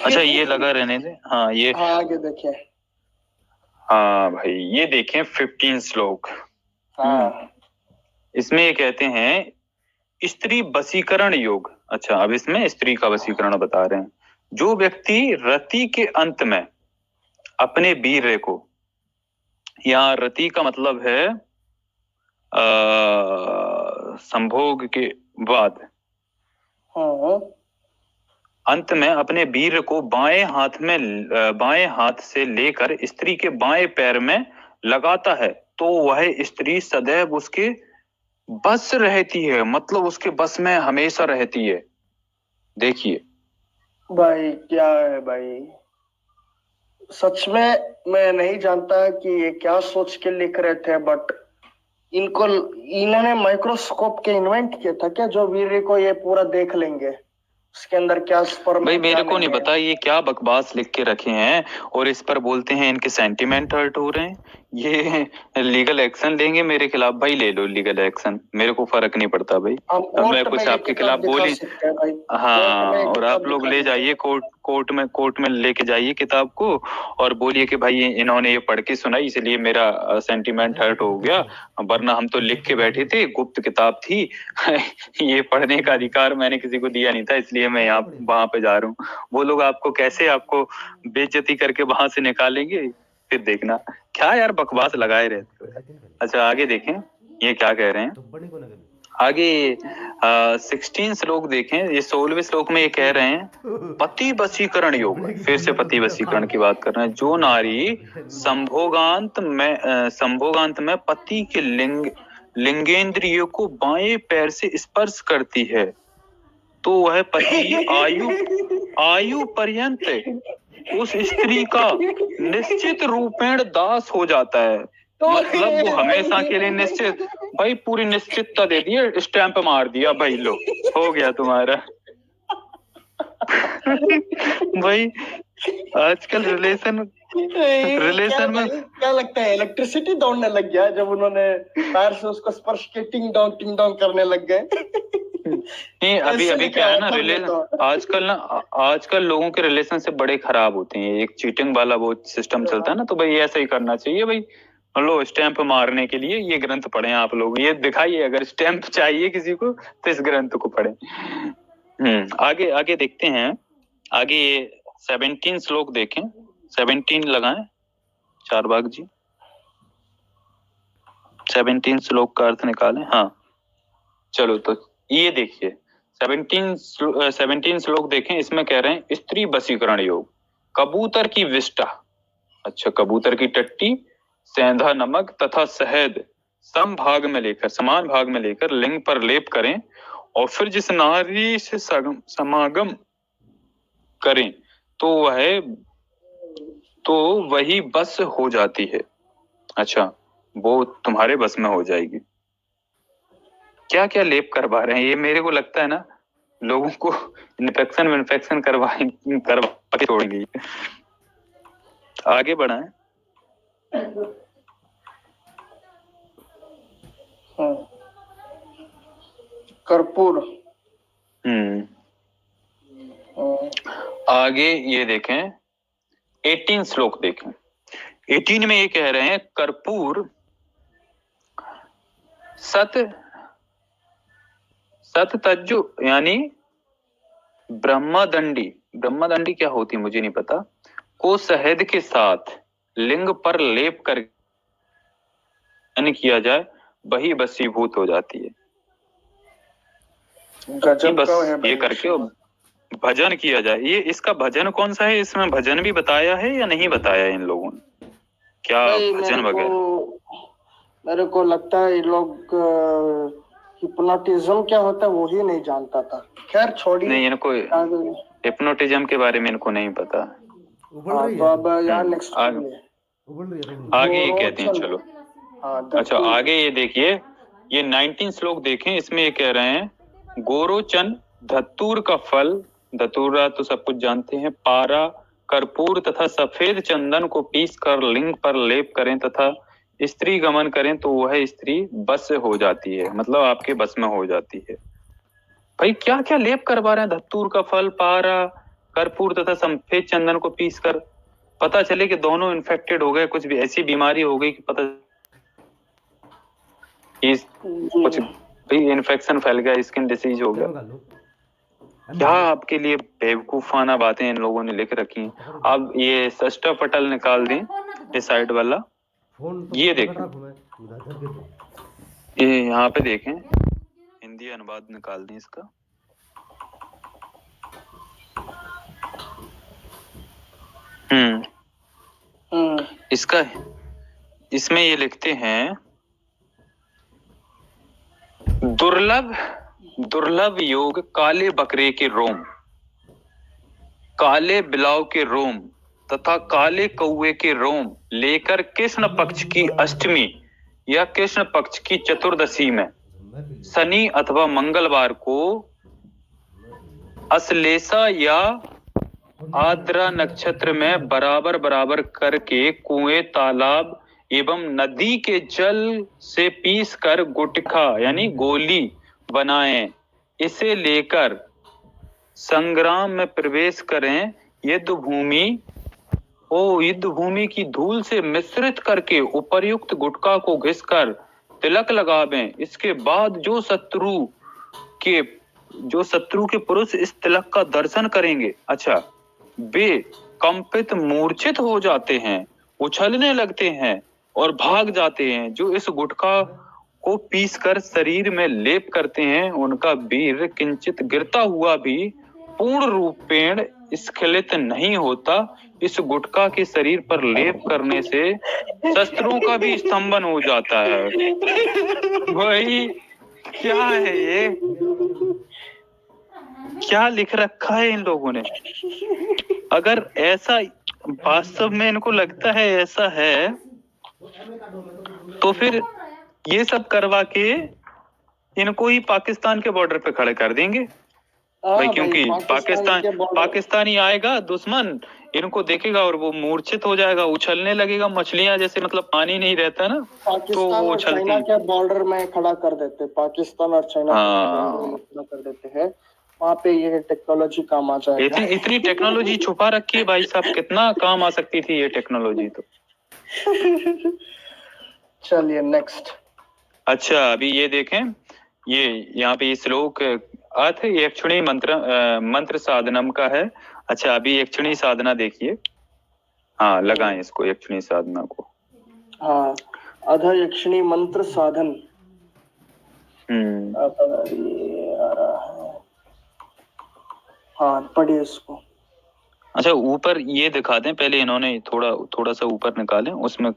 अच्छा ये लगा रहने दे। हाँ ये, हाँ आगे देखिए। हाँ भाई ये देखें 15 श्लोक। हाँ इसमें ये कहते हैं स्त्री वशीकरण योग। अच्छा अब इसमें स्त्री का वशीकरण बता रहे हैं। जो व्यक्ति रति के अंत में अपने वीर्य को, यहाँ रति का मतलब है संभोग के बाद, हाँ अंत में अपने वीर्य को बाएं हाथ से लेकर स्त्री के बाएं पैर में लगाता है तो वह स्त्री सदैव उसके बस रहती है, मतलब उसके बस में हमेशा रहती है। देखिए भाई क्या है भाई, सच में मैं नहीं जानता कि ये क्या सोच के लिख रहे थे, बट इनको इन्होंने माइक्रोस्कोप के इन्वेंट किया था क्या, जो वीर्य को ये पूरा देख लेंगे उसके अंदर क्या स्पर्म भाई है मेरे क्या को नहीं नहीं है। पता ये क्या बकवास लिख के रखे हैं, और इस पर बोलते हैं इनके सेंटिमेंट हर्ट हो रहे हैं। ये लीगल एक्शन लेंगे मेरे खिलाफ। भाई ले लो लीगल एक्शन, मेरे को फर्क नहीं पड़ता भाई। हम अब मैं कोर्ट में कुछ ये आपके खिलाफ किताब दिखा बोली, सकते हैं भाई, कोर्ट में हाँ, ये और आप किताब लोग दिखा ले सकते जाइए कोर्ट में लेके जाइए किताब को, और बोलिए कि भाई इन्होंने ये पढ़ के सुनाई इसलिए मेरा सेंटिमेंट हर्ट हो गया, वरना हम तो लिख के बैठे थे, गुप्त किताब थी। ये पढ़ने का अधिकार मैंने किसी को दिया नहीं था, इसलिए मैं यहाँ वहां पे जा रहा हूँ। वो लोग आपको कैसे आपको बेइज्जती करके वहां से निकालेंगे, फिर देखना। क्या यार बकवास लगाए रहते हो। अच्छा आगे देखें ये क्या कह रहे हैं। आगे 16 श्लोक देखें। ये 16वें श्लोक में ये कह रहे हैं पति वशीकरण योग। फिर से पति वशीकरण की बात कर रहे हैं। जो नारी संभोगांत में पति के लिंगेंद्रियों को बाएं पैर से स्पर्श करती है तो वह पति आयु पर्यंत उस स्त्री का निश्चित रूपेण दास हो जाता है। मतलब वो हमेशा के लिए निश्चित, भाई पूरी निश्चितता दे दी है, स्टैंप मार दिया भाई, लो हो गया तुम्हारा। भाई आजकल रिलेशन क्या में भाई, क्या लगता है इलेक्ट्रिसिटी दौड़ने लग गया जब उन्होंने पैर से उसको स्पर्श के टिंग डोंग करने लग गए। नहीं अभी ऐसे अभी लिखा क्या है हुआ ना था मैं रिलेशन, तो। आजकल लोगों के रिलेशन से बड़े खराब होते हैं। एक चीटिंग वाला वो सिस्टम चलता है ना, तो भाई ऐसा ही करना चाहिए भाई। लो स्टैंप मारने के लिए ये ग्रंथ पढ़ें आप लोग, ये दिखाइए अगर स्टैंप चाहिए किसी को तो इस ग्रंथ को पढ़ें। आगे आगे देखते हैं। आगे ये 17 श्लोक देखें। 17 लगाएं चारबाग जी। 17 श्लोक का अर्थ निकालें। हाँ चलो तो ये देखिए 17 श्लोक देखें। इसमें कह रहे हैं स्त्री वशीकरण योग। कबूतर की विष्ठा, अच्छा कबूतर की टट्टी, सेंधा नमक तथा शहद समान भाग में लेकर लिंग पर लेप करें और फिर जिस नारी से समागम करें तो वही बस हो जाती है। अच्छा वो तुम्हारे बस में हो जाएगी। क्या क्या लेप करवा रहे हैं ये, मेरे को लगता है ना लोगों को इन्फेक्शन करवा के छोड़ेंगे। आगे बढ़ाएं। कर्पूर। आगे ये देखें 18 श्लोक देखें। 18 में ये कह रहे हैं कर्पूर सत तज्जु, यानी ब्रह्मदंडी क्या होती है मुझे नहीं पता, को शहद के साथ लिंग पर लेप कर किया जाए वही वशीभूत हो जाती है। गजब बस का है भाई। ये करके भजन किया जाए। ये इसका भजन कौन सा है, इसमें भजन भी बताया है या नहीं बताया इन लोगों ने, क्या भाई भजन वगैरह? मेरे को लगता है ये लोग हिप्नोटिज्म क्या होता है वो ही नहीं जानता था। खैर छोड़िए। नहीं इनको हिप्नोटिज्म के बारे में इनको नहीं पता। हाँ तो अब यार नेक्स्ट आगे ये कहते हैं चलो। अच्छा आगे ये देखिए ये 19 श्लोक देखें। इसमें ये कह रहे हैं गोरोचन धतूर का फल, धतूरा तो सब कुछ जानते हैं, पारा कर्पूर तथा सफेद चंदन को पीस कर लिंग पर लेप करें तथा स्त्री गमन करें तो वह स्त्री बस हो जाती है, मतलब आपके बस में हो जाती है। भाई क्या क्या लेप करवा रहे हैं, धतूर का फल, पारा, कर्पूर तथा सफेद चंदन को पीसकर पता चले कि दोनों इन्फेक्टेड हो गए, कुछ भी ऐसी बीमारी हो गई कि पता कुछ भी इन्फेक्शन फैल गया, स्किन डिसीज हो गया। क्या आपके लिए बेवकूफाना बातें इन लोगों ने लिख रखी हैं। अब ये सस्ता पटल निकाल दें, ये साइड वाला, ये देखें, ये यहाँ पे देखें, हिंदी अनुवाद निकाल दें इसका। इसका इसमें ये लिखते हैं, दुर्लभ योग काले बकरे के रोम, काले बिलाव के रोम तथा काले कौवे के रोम लेकर कृष्ण पक्ष की अष्टमी या कृष्ण पक्ष की चतुर्दशी में शनि अथवा मंगलवार को अश्लेषा या आद्रा नक्षत्र में बराबर बराबर करके कुएं, तालाब एवं नदी के जल से पीस कर गुटखा यानी गोली बनाएं, इसे लेकर संग्राम में प्रवेश करें। युद्ध भूमि की धूल से मिश्रित करके उपर्युक्त गुटखा को घिसकर तिलक लगावें। इसके बाद जो शत्रु के पुरुष इस तिलक का दर्शन करेंगे, अच्छा, वे कंपित मूर्छित हो जाते हैं, उछलने लगते हैं और भाग जाते हैं। जो इस गुटखा को पीसकर शरीर में लेप करते हैं, उनका वीर किंचित गिरता हुआ भी पूर्ण रूपेण स्खलित नहीं होता। इस गुटखा के शरीर पर लेप करने से शस्त्रों का भी स्तंभन हो जाता है। भाई क्या है ये, क्या लिख रखा है इन लोगों ने। अगर ऐसा वास्तव में इनको लगता है ऐसा है, तो फिर ये सब करवा के इनको ही पाकिस्तान के बॉर्डर पे खड़े कर देंगे भाई, क्योंकि पाकिस्तानी आएगा दुश्मन, इनको देखेगा और वो मूर्छित हो जाएगा, उछलने लगेगा, मछलियां जैसे मतलब पानी नहीं रहता ना, तो वो चाइना के बॉर्डर में खड़ा कर देते, पाकिस्तान और चाइना खड़ा कर देते हैं, वहाँ पे ये टेक्नोलॉजी काम आ जाएगा। इतनी टेक्नोलॉजी छुपा रखी है भाई साहब, कितना काम आ सकती थी ये टेक्नोलॉजी तो। चलिए नेक्स्ट। अच्छा, अभी ये देखें, ये यहाँ पे श्लोक अर्थ यक्षिणी मंत्र साधनम का है। अच्छा, अभी यक्षिणी साधना देखिए, हाँ लगाएं इसको, यक्षिणी साधना को। हाँ, अध यक्षिणी मंत्र साधन। हाँ पढ़िए इसको। अच्छा, ऊपर ये दिखा दें पहले, इन्होंने थोड़ा सा ऊपर निकालें, उसमें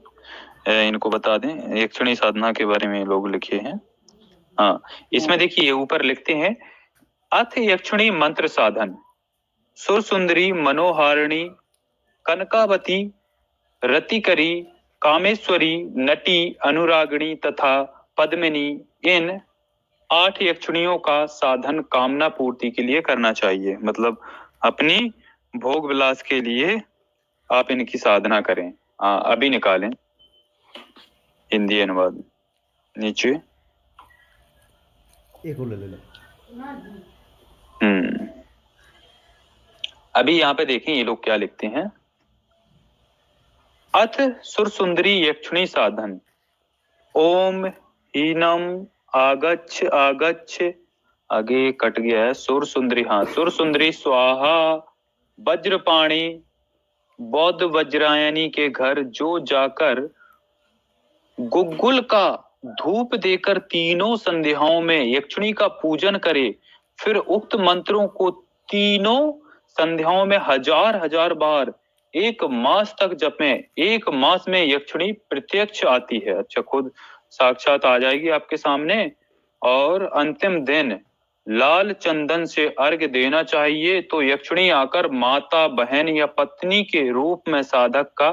इनको बता दें यक्षिणी साधना के बारे में लोग लिखे हैं। हाँ, इसमें देखिए ऊपर लिखते हैं, अथ यक्षिणी मंत्र साधन, सुर सुंदरी मनोहारिणी कनकावती रतिकरी कामेश्वरी नटी अनुरागिणी तथा पद्मिनी, इन 8 यक्षिणियों का साधन कामना पूर्ति के लिए करना चाहिए। मतलब अपनी भोग विलास के लिए आप इनकी साधना करें। अभी निकालें हिंदी अनुवाद नीचे। एक ले ले। अभी यहाँ पे देखें ये लोग क्या लिखते हैं, अथ सुर सुंदरी यक्षिणी साधन, ओम हीनम आगच्छ आगच्छ, आगे कट गया है, सुर सुंदरी, हाँ सुर सुंदरी स्वाहा वज्रपाणी बौद्ध वज्रायनी के घर जो जाकर गुग्गुल का धूप देकर तीनों संध्याओं में यक्षिणी का पूजन करे, फिर उक्त मंत्रों को तीनों संध्याओं में 1000 बार 1 मास तक जपें, 1 मास में यक्षिणी प्रत्यक्ष आती है। अच्छा, खुद साक्षात आ जाएगी आपके सामने। और अंतिम दिन लाल चंदन से अर्घ्य देना चाहिए, तो यक्षिणी आकर माता, बहन या पत्नी के रूप में साधक का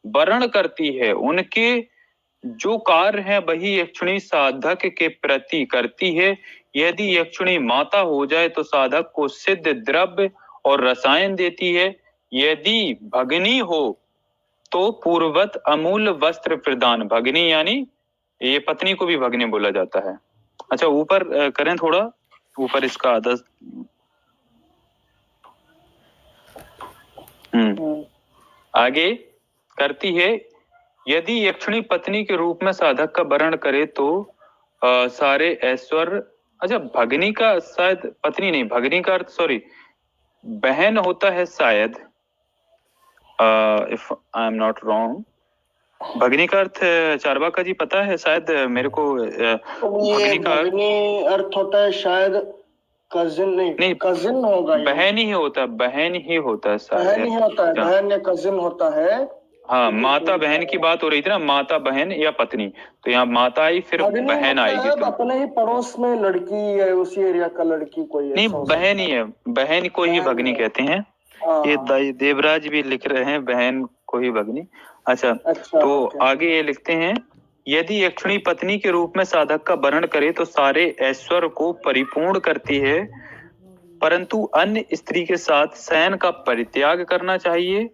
वरण करती है। उनके जो कार्य है वही यक्षिणी साधक के प्रति करती है। यदि यक्षिणी माता हो जाए तो साधक को सिद्ध द्रव्य और रसायन देती है। यदि भगनी हो तो पूर्ववत अमूल्य वस्त्र प्रदान, भगनी यानी ये पत्नी को भी भगनी बोला जाता है। अच्छा, ऊपर करें थोड़ा, ऊपर इसका आधा। आगे करती है, यदि यक्षिणी पत्नी के रूप में साधक का वर्ण करे तो सारे ऐश्वर्य, अच्छा भगनी का शायद पत्नी नहीं, भगनी का अर्थ सॉरी बहन होता है शायद, if I am not wrong. भगनी का अर्थ चारवाका जी पता है शायद मेरे को, ये भगनी अर्थ होता है शायद कजिन, नहीं कजिन होगा, बहन ही होता, बहन ही होता शायद, बहन ही होता है, बहन या कजिन होता है। हाँ माता बहन की बात हो रही थी ना, माता बहन या पत्नी, तो यहाँ माता आई फिर बहन आएगी तो अपने ही पड़ोस में लड़की है, उसी एरिया का लड़की कोई है, नहीं बहन ही है, बहन को ही भगनी कहते हैं। ये देवराज भी लिख रहे हैं बहन को ही भगनी। अच्छा तो आगे ये लिखते हैं, यदि यक्षिणी पत्नी के रूप में साधक का वर्ण करे तो सारे ऐश्वर्य को परिपूर्ण करती है, परंतु अन्य स्त्री के साथ शयन का परित्याग करना चाहिए।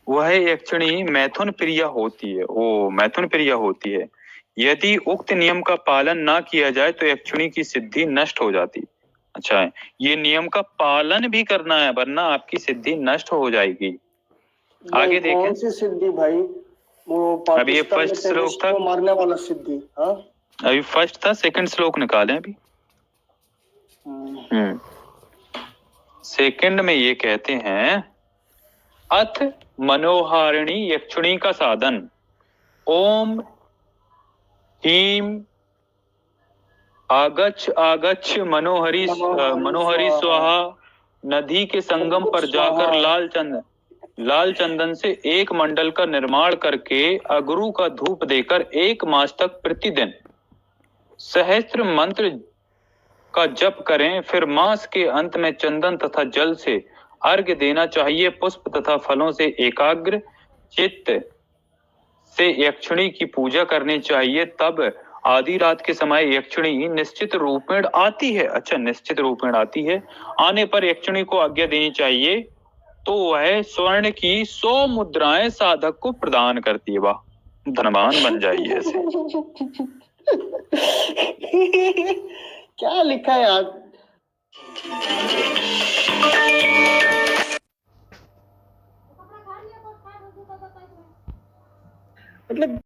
वह यक्षिणी मैथुन प्रिया होती है, वो मैथुन प्रिया होती है। यदि उक्त नियम का पालन ना किया जाए तो यक्षिणी की सिद्धि नष्ट हो जाती। अच्छा है, ये नियम का पालन भी करना है वरना आपकी सिद्धि नष्ट हो जाएगी। आगे देखें, कौन सी सिद्धि भाई? वो अभी ये फर्स्ट श्लोक था, मारने वाला सिद्धि। हाँ अभी फर्स्ट था, सेकंड श्लोक निकाले अभी। सेकंड में ये कहते हैं, अथ मनोहारिणी यक्षिणी का साधन, ओम हीम आगच्छ आगच्छ मनोहरी मनोहरी स्वाहा। नदी के संगम पर जाकर लाल चंदन से एक मंडल का निर्माण करके अगरू का धूप देकर 1 मास तक प्रतिदिन सहस्त्र मंत्र का जप करें। फिर मास के अंत में चंदन तथा जल से अर्घ्य देना चाहिए। पुष्प तथा फलों से एकाग्र चित्त से यक्षिणी की पूजा करनी चाहिए। तब आधी रात के समय यक्षिणी निश्चित रूपेण आती है। अच्छा, निश्चित रूपेण आती है। आने पर यक्षिणी को आज्ञा देनी चाहिए तो वह स्वर्ण की 100 मुद्राएं साधक को प्रदान करती है। वाह, धनवान बन जाइए ऐसे। क्या लिखा है यार? मतलब